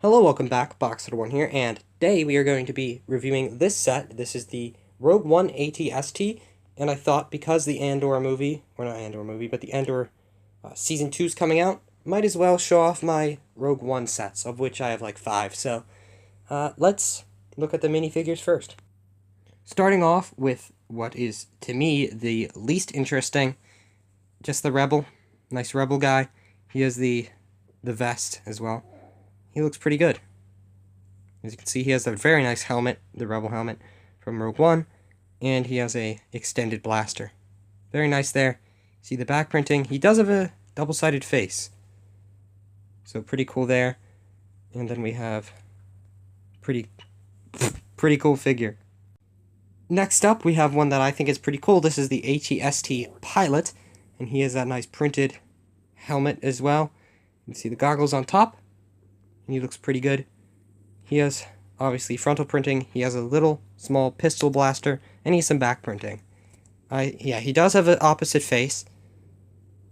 Hello, welcome back, Boxer1 here, and today we are going to be reviewing this set. This is the Rogue One AT-ST, and I thought because the Andor movie, or not Andor movie, but the Andor Season 2 is coming out, might as well show off my Rogue One sets, of which I have like 5, so let's look at the minifigures first. Starting off with what is, to me, the least interesting, just the Rebel, nice Rebel guy. He has the vest as well. He looks pretty good. As you can see, he has a very nice helmet, the Rebel helmet from Rogue One, and he has a extended blaster. Very nice there. See the back printing. He does have a double-sided face, so pretty cool there. And then we have pretty cool figure. Next up, we have one that I think is pretty cool. This is the AT-ST Pilot, and he has that nice printed helmet as well. You can see the goggles on top. And he looks pretty good. He has, obviously, frontal printing. He has a little, small pistol blaster, and he has some back printing. Yeah, he does have an opposite face.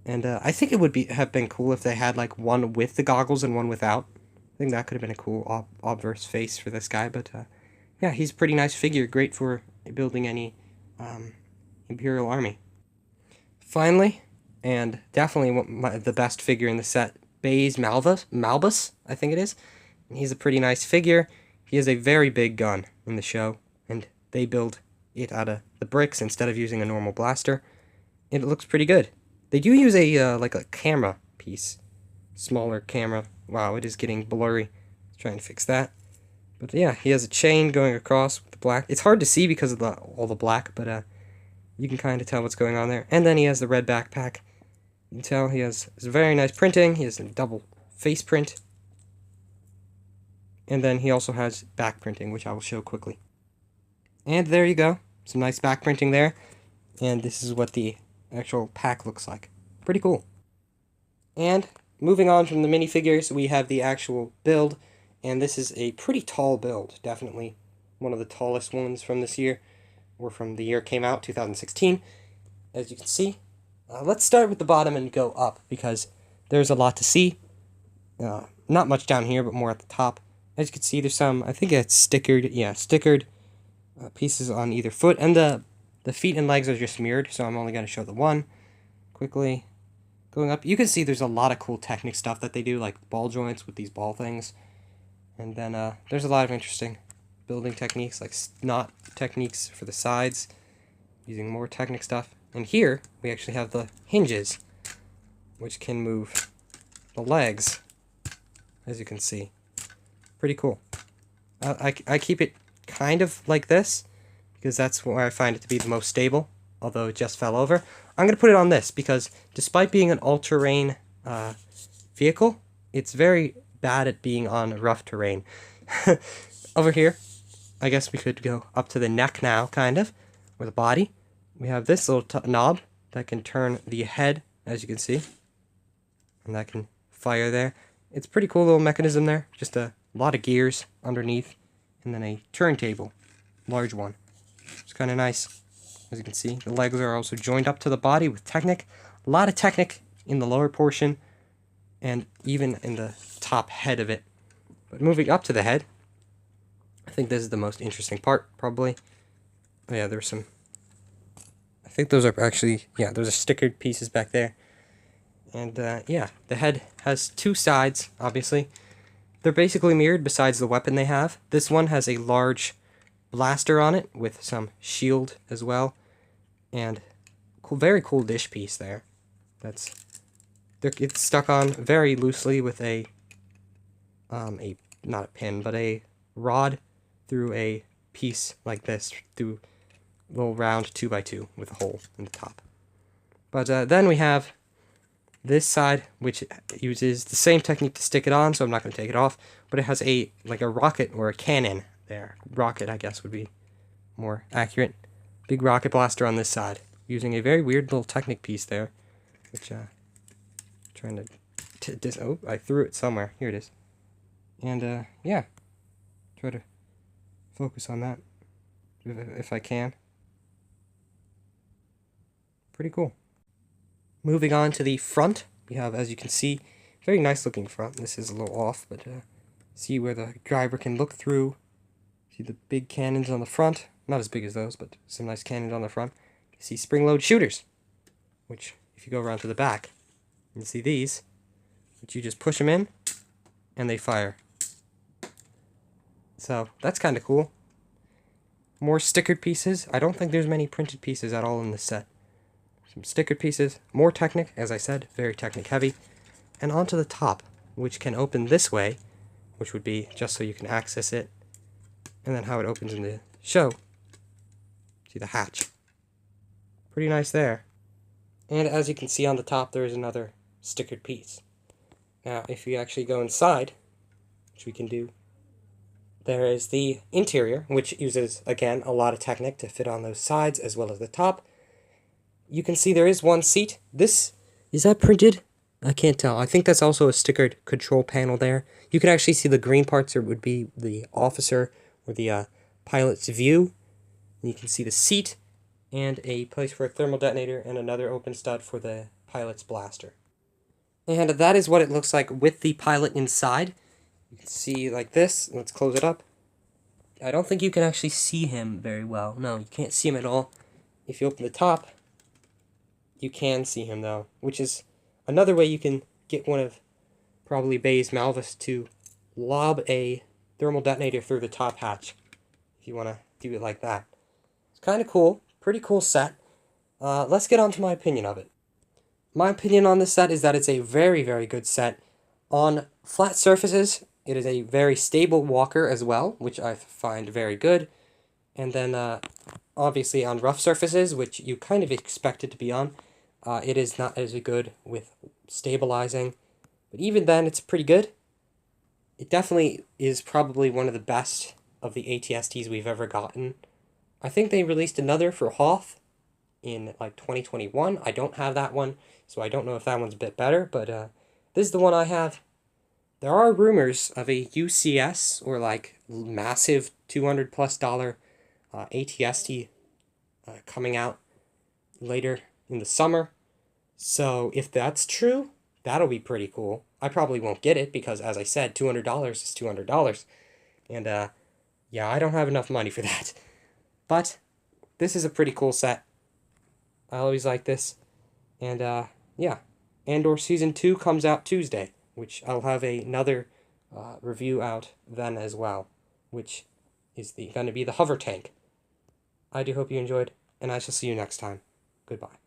And I think it would have been cool if they had, like, one with the goggles and one without. I think that could have been a cool obverse face for this guy. But, yeah, he's a pretty nice figure. Great for building any Imperial army. Finally, and definitely the best figure in the set, Baze Malbus, I think it is. And he's a pretty nice figure. He has a very big gun in the show, and they build it out of the bricks instead of using a normal blaster. And it looks pretty good. They do use a like a camera piece, smaller camera. Wow, it is getting blurry. Let's try and fix that. But yeah, he has a chain going across with the black. It's hard to see because of all the black, but you can kind of tell what's going on there. And then he has the red backpack. You can tell he has very nice printing. He has a double face print. And then he also has back printing, which I will show quickly. And there you go. Some nice back printing there. And this is what the actual pack looks like. Pretty cool. And moving on from the minifigures, we have the actual build. And this is a pretty tall build. Definitely one of the tallest ones from this year. Or from the year it came out, 2016. As you can see. Let's start with the bottom and go up, because there's a lot to see. Not much down here, but more at the top. As you can see, there's some, I think it's stickered pieces on either foot. And the feet and legs are just mirrored, so I'm only going to show the one. Quickly going up, you can see there's a lot of cool Technic stuff that they do, like ball joints with these ball things. And then there's a lot of interesting building techniques, like knot techniques for the sides, using more Technic stuff. And here, we actually have the hinges, which can move the legs, as you can see. Pretty cool. I keep it kind of like this, because that's where I find it to be the most stable, although it just fell over. I'm going to put it on this, because despite being an all-terrain vehicle, it's very bad at being on rough terrain. Over here, I guess we could go up to the neck now, kind of, or the body. We have this little knob that can turn the head, as you can see. And that can fire there. It's a pretty cool little mechanism there. Just a lot of gears underneath. And then a turntable. Large one. It's kind of nice. As you can see, the legs are also joined up to the body with Technic. A lot of Technic in the lower portion. And even in the top head of it. But moving up to the head, I think this is the most interesting part, probably. Oh yeah, there's some... I think those are actually, yeah, those are stickered pieces back there. And, yeah, the head has two sides, obviously. They're basically mirrored besides the weapon they have. This one has a large blaster on it with some shield as well. And very cool dish piece there. It's stuck on very loosely with not a pin, but a rod through a piece like this, through little round 2x2 with a hole in the top. But then we have this side, which uses the same technique to stick it on, so I'm not going to take it off, but it has like a rocket or a cannon there. Rocket, I guess, would be more accurate. Big rocket blaster on this side, using a very weird little Technic piece there, which trying to oh, I threw it somewhere. Here it is. And yeah, try to focus on that if I can. Pretty cool. Moving on to the front, we have, as you can see, very nice looking front. This is a little off, but See where the driver can look through. See the big cannons on the front. Not as big as those, but some nice cannons on the front. You see spring-load shooters, which, if you go around to the back, you can see these, which you just push them in, and they fire. So, that's kind of cool. More stickered pieces. I don't think there's many printed pieces at all in this set. Some stickered pieces. More Technic, as I said, very Technic heavy. And onto the top, which can open this way, which would be just so you can access it. And then how it opens in the show. See the hatch. Pretty nice there. And as you can see on the top, there is another stickered piece. Now, if you actually go inside, which we can do, there is the interior, which uses, again, a lot of Technic to fit on those sides as well as the top. You can see there is one seat. Is that printed? I can't tell. I think that's also a stickered control panel there. You can actually see the green parts. There would be the officer or the pilot's view. And you can see the seat and a place for a thermal detonator and another open stud for the pilot's blaster. And that is what it looks like with the pilot inside. You can see like this. Let's close it up. I don't think you can actually see him very well. No, you can't see him at all. If you open the top, you can see him though, which is another way you can get one of probably Bay's Malvis to lob a thermal detonator through the top hatch, if you want to do it like that. It's kind of cool. Pretty cool set. Let's get on to my opinion of it. My opinion on this set is that it's a very, very good set. On flat surfaces, it is a very stable walker as well, which I find very good. And then, obviously, on rough surfaces, which you kind of expect it to be on, it is not as good with stabilizing. But even then, it's pretty good. It definitely is probably one of the best of the ATSTs we've ever gotten. I think they released another for Hoth in like 2021. I don't have that one, so I don't know if that one's a bit better, but this is the one I have. There are rumors of a UCS or like massive $200+ ATST coming out later in the summer. So if that's true, that'll be pretty cool. I probably won't get it because, as I said, $200 is $200. And yeah, I don't have enough money for that. But this is a pretty cool set. I always like this. And yeah, Andor Season 2 comes out Tuesday, which I'll have another review out then as well, which is going to be the hover tank. I do hope you enjoyed, and I shall see you next time. Goodbye.